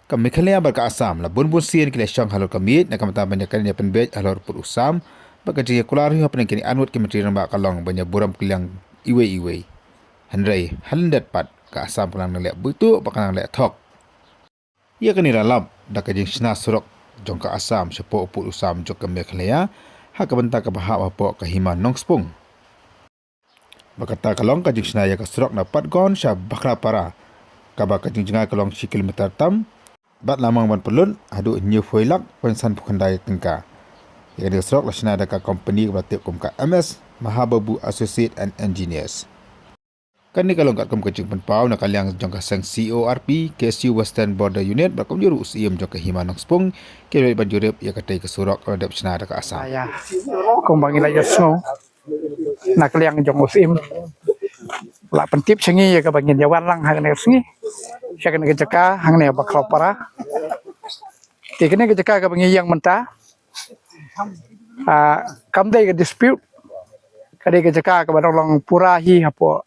Kami kalian berka Assam la bun sien kile syang halor kami nak kamata banyak kali pen bej halor pur usam baka je kular hu pen kini anwat kementri namba kalong banyak buram kiliang iwe handrai halendat pat ka Assam pulang nalek butu bakang nalek thok ia kini ralap dak jing sna surok jong ka Assam sepo pur usam jok kami kalian ha ka benta ka bahap apa ka hima nongspung bakata kalong ka jing sna ya ka surok na pat gon sha bakra para ka baka jing jengai kalong 1 kilometer tam bat lamang ban pelun adu new foilak pensan pukandai tengka ia dia serok lasna ada ka company berarti kum ka MS Mahababu Associate and Engineers kan ni kalau kat kum kecing penpau nak kaliang jong ka sang CORP KSU Western Border Unit bakom juru usiam jong ka Himanong Spung ke ban jurep ia katai ke surok ada sna ada ka Assam saya kumbang ila yasno nak kaliang jong usim la pentip sengi ya ka bangin jawan lang hang ne sengi saya kena keceka hang ne bakal para tikene keceka ka bangi yang menta kam dai ka dispute kade keceka ka badong pura hi apo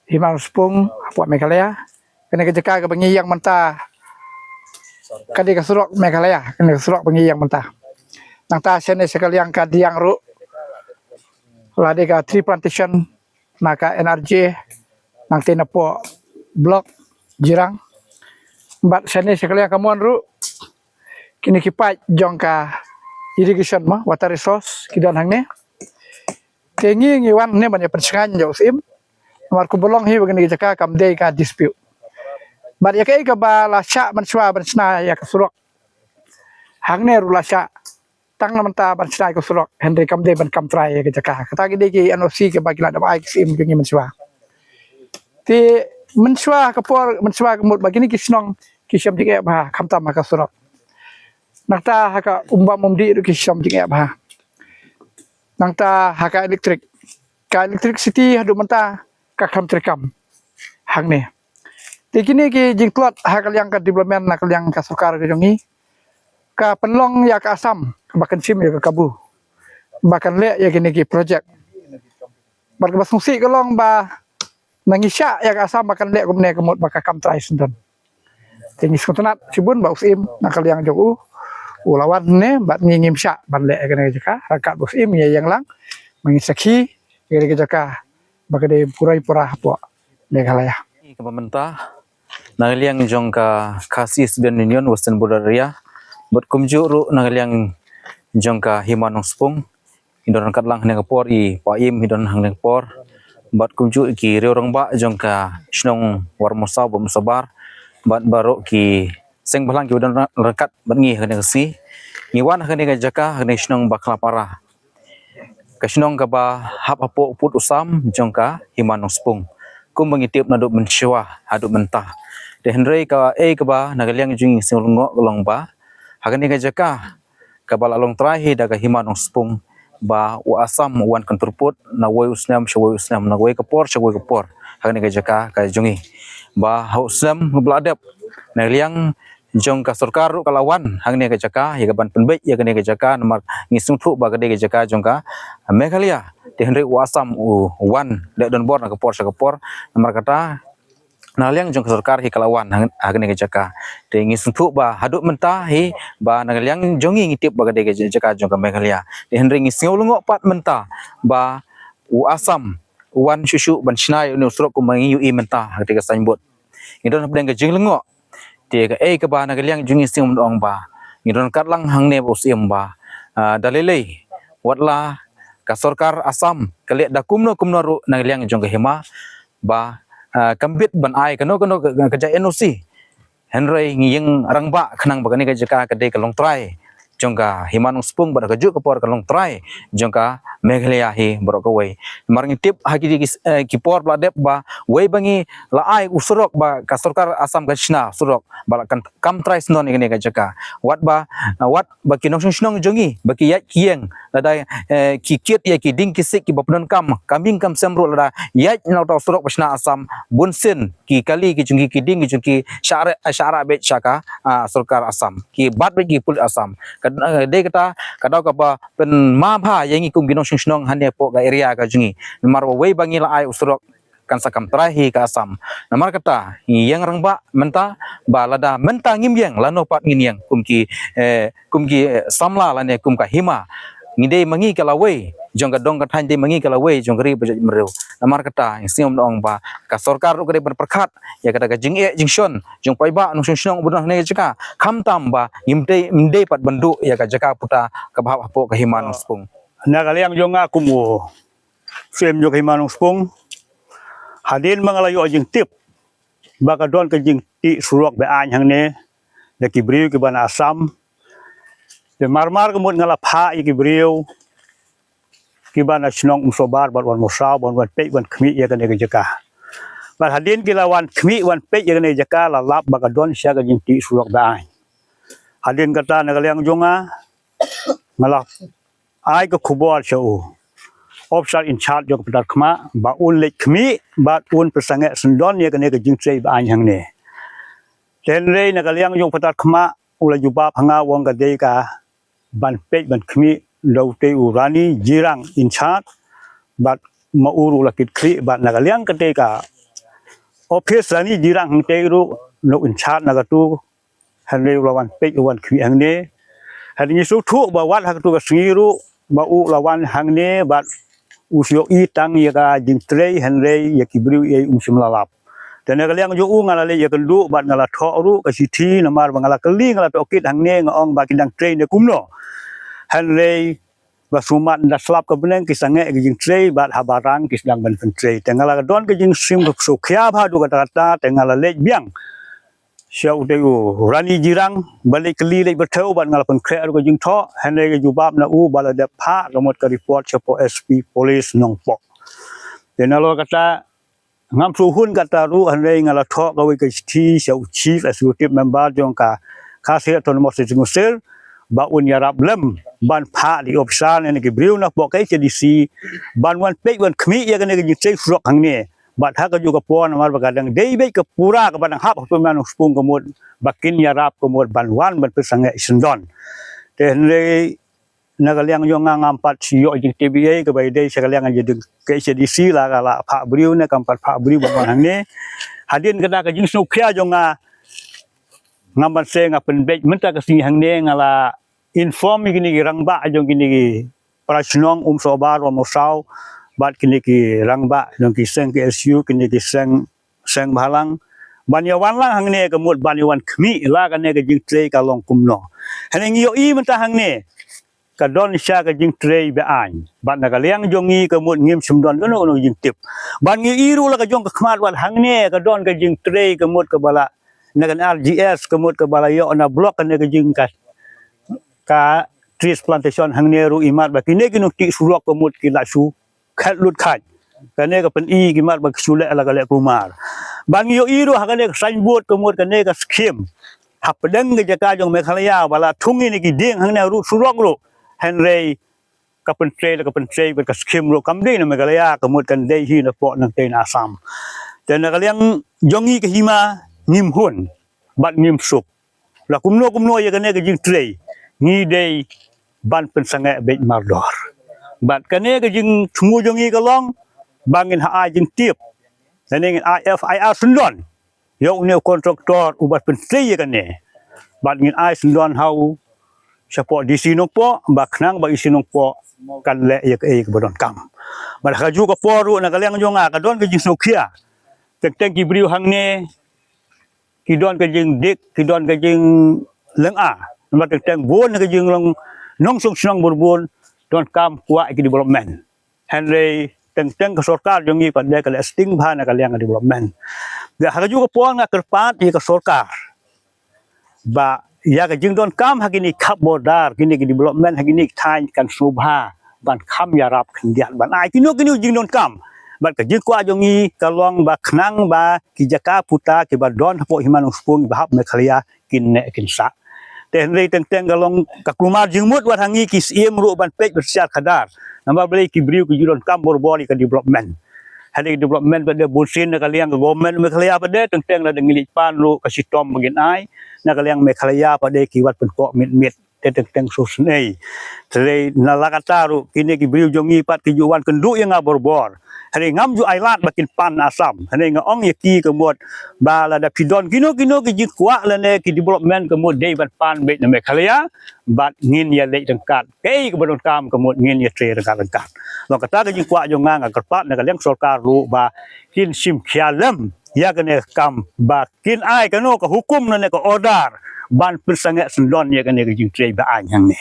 Himanong Spung apo Meghalaya kena keceka ka bangi yang menta kade ka surok Meghalaya kena surok bangi yang menta nang ta sene sekali yang ka diang ru lade ka tree plantation maka NRJ nang tinapo blok jirang bat sene sekali yang kamuan ru kini kipat jongka irrigation mah water resource kidan hang ne tengi ngiwan ne banyak persengan jo sim mar ku bolong hi bagani jaka kam dei ka dispute bat ya kai ka bala sya manswa bansna ya ka surok hang ne ru la sya tang namanta bansna ka surok Henry kam dei ban kam try ya ka jaka kata gi dei ki NOC ke bagila da ai sim jungi manswa ti menswa kapor menswa kemut bagini kisnong kisyam jike bah kamta maka surok nangta haka umba mumdi ru kisyam jike bah nangta haka elektrik ka electricity hadu menta ka kam trekam hang ne tikini ki jingklot haka yang ka development nak yang ka sukar ke jongi ka penlong ya ka Assam bahkan sim ya ka Kabu bahkan le ya kini ki project bar basungsi kolong ba nangisya ya ka Assam makan lek kumne kemut baka kam try sundan tingis kuntunat sibun ba usim nakal yang jogu ulawan ne bat ngingim sya ban lek kene jaka rakat usim ya yang lang mengisaki kene jaka baka de pura-pura po Meghalaya ke pemerintah nagaliang jong ka Khasi Student Union Western Border Area bat kumju ru nagaliang jong ka Himanong Spung indon kat lang ne kapor I paim hidon hang ne kapor bat kumju ki reorang ba jong ka snong warmosa bom sabar bat baro ki seng balang ki udan rekat bat ngi hene si ngiwan hene ga jaka hene snong bakla para ka snong ka ba hap apo put usam jong ka Himanong Spung kum mengitip nadu mensyawa adu mentah de henry ka ka ba nagaliang jing singlongo long ba hagane ga jaka ka bala long trahi daga Himanong Spung ba wa Assam wan kanturput na way usnam na way kapor hagane ga jaka ka jungi ba hausam bladap na liang jong ka sarkar kalawan hagane ga jaka ya ban penbek ya gane ga jaka nomor ngisung thu ba gade ga jaka jong ka Meghalaya de henry wa Assam wan de don bor na kapor nomor kata na liang jong sarkar hi kalawan hagane ga jaka de ngisung thu ba haduk mentah hi ba na liang jongi ngitip ba gade ga jaka jong ka Meghalaya de henry ngising lungo pat mentah ba u Assam wan shushu ban shnai unu surok ku mangi ui mentah ketika sambut ngidon pedang ga jing lengo de ga ka ba na liang jungi sing mdong ba ngidon kat lang hang ne usim ba dalilei watla ka sarkar Assam kali da kumno ru na liang jong ka hima ba kambit ban ai kano kerja NOC Henry ngiyeng rangba khanang bagani ga jaka kade kalong try jongka Himanong Spung bar kaju kapor kalong try jongka Meghalaya hi borok way marngi tip hagi kipor bladep ba way bangi laai usurok ba ka sarkar Assam gachna surok balakan kam try snon ngene ga jaka wat ba kinong snong jongi baki ya kieng lada kikit ya ki ding kisik ki bapnon kambing kam semro lada ya nau ta surok basna Assam bunsin ki kali ki jungi ki ding ki jungi syara bet syaka sarkar Assam ki bat bagi pul Assam de kata kadau ka ba pen ma bha yangi kum ginong snong hande po ga area ka jungi mar way bangi la ai usrok kan sakam terahi ke asam namar kata yang rangba menta balada menta ngim yang lano pat ngin yang kumki samla lane kumka hima ngide mangi kalawai jong ka dong ka than de mangi kalawai jong ri bajaj mereu namar kata siom ong ba ka sarkar ru kare berperkat ya kata ka jing jingshon jong pai ba nong shong bunah ne jaka kham tam ba imde pat bendu ya ka jaka puta ka bhap apo ka hima nong spung Nagaliang jonga kumu sem jo himanung spung hadin mangalayo jing tip baka don ka jing ti surok be an hang ne de kibriu ki bana asam de marmar kemut ngala pha i kibriu ki bana snong sobar ban wan mosau ban wan pe wan khmi ya kan ne jaka ban hadin ki lawan khmi wan pe ya kan ne jaka la lap baka don sya ka jing ti surok be an hadin kata nagaliang jonga ngala ai ko khubor chau officer in charge jok pedar khma ba un lek khmi ba un persange sendon ye kane ke jingtrei ba anyang ne ten rei na kaliang jok pedar khma ula juba phanga wong ka de ka ban pe ban khmi lo te urani jirang in charge ba ma uru la kit khri ba na kaliang ka te ka office rani jirang hang te ru no in charge na ka tu han rei wan pe wan khmi hang ne han ni su thu ba wat ha tu ka singiru ba u lawan hang ne ba usio i tang ya ka jing trei henrei ya kibriu e simlalap dan kaliang jo u ngala le ya kendu ba ngala tho ru ka sithi namar ngala keli ngala tokit hang ne ngong ba kidang trei ne kumno henrei ba sumat da slap ka beneng kisange ke jing trei ba habarang kisdang ban fen trei tengala don ke jing sim su khya ba du kata kata tengala le biang Syau teu rani jirang balik keli le berteu ban ngalapan kre ru jing tho hande ke jubab na u balada pha romot ka report chapo SP police nongpo denalo kata ngam su hun kata ru hande ngala tho ka we ke thi syau chief executive member jong ka khase autonomous singusel ba un yarab lem ban pha di opsan ne ke briu na po ke CDC ban wan pe wan khmi ya ke ne ke jing sei frok hang ne bat ha ka juga pon mar bagadang dei be ke pura ka badang hap pe manung spung komod bakin yarap komod banwan ban pesange sendon ten le nagaliang yo ngampat sio jing TBA ke bai dei sekaliang jadi ke CDC la kala pha briu ne kampat pha briu ban hang ne hadin kada ka jing sukya jo ngamban se ngapen be menta ka sing hang ne ngala inform gini rangba jong gini prasnong sobar wa mosau bat kini ki rangba dong ki seng ki SU kini ki seng balang banyawan lang hang ne kemut banyawan khmi la kan ne ke jing trei ka long kumno haneng yo i menta hang ne ka don sya ka jing trei be an bat na ka liang jongi kemut ngim sumdon no no jing tip ban ngi iru la ka jong ka khmat wat hang ne ka don ka jing trei kemut ka bala na kan RGS kemut ka bala yo na blok kan ne ka jing ka trees plantation hang ne ru imat ba kini ki ti surok kemut ki la su khat lut khat kane ka pen i gimat bag sule ala kale kumar bang yo iru hakane sign board kemut kane ka scheme hapdeng ge jaka jong Meghalaya bala thungi ni ki ding hang ne ru surok ru henrei ka pen trade ka scheme ru kam ding na Meghalaya kemut kan dei hi na po nang ten Assam ten na kaliang jongi ke hima ngim hun bat ngim sup la kumno ye kane ke jing trade ngi dei ban pen sange be mardor bat kane ke jing thungu jongi ka long bangin ha jing tiep neng IFIR sundon yo ne kontraktor ubat pensei kane bat ngin ai sundon hau support DC no po baknang ba isi no po kan le ye ke bodon kam bat ha ju ka poru na kaliang jonga ka don ke jing sokhia teng ki briu hang ne ki don ke jing dik ki don ke jing leng a bat teng bon ke jing long nong sung sung burbun don kam kuat ke development henry teng ke sarkar jongi pada kala sting bhana kaliang development da ha ju ko pon nga kerpat ye ke sarkar ba ya ke jing don kam hagini khap bodar kini ke development hagini thai kan subha ban kham yarap khndian ban ai kinu jing don kam ban ke jing kwa jongi kalong ba khnang ba ki jaka puta ke ba don po himan spung ba hap Meghalaya kin ne kin sa tenrei teng galong kakumar jingmut wat hangi kis iem ru ban pek bersiar kadar namba beli kibriu ke judon kam borbori ke development hadi development pada bulsin na kaliang government Meghalaya pada teng la dengilik pan ru ka sitom bagin ai na kaliang Meghalaya pada kiwat pen ko mit teng susnei tre nalakataru kini ki beliau jongi pat kejuan kendu yang ngaborbor hari ngam ju ailat bakin pan asam hari ngaong yaki kemut bala da pidon kino ki jikwa lene ki development kemut dei bat pan bet na mekalia bat ngin ya lei tengkat kei ke badon kam kemut ngin ya tre tengkat lo kata ke jikwa jonga ngakerpat na kaleng sarkar lu ba kin sim khialem ya kene kam ba kin ai kano ke hukum na ne ke order ban persangat sendon ya kene ke jing tre ba anyang ne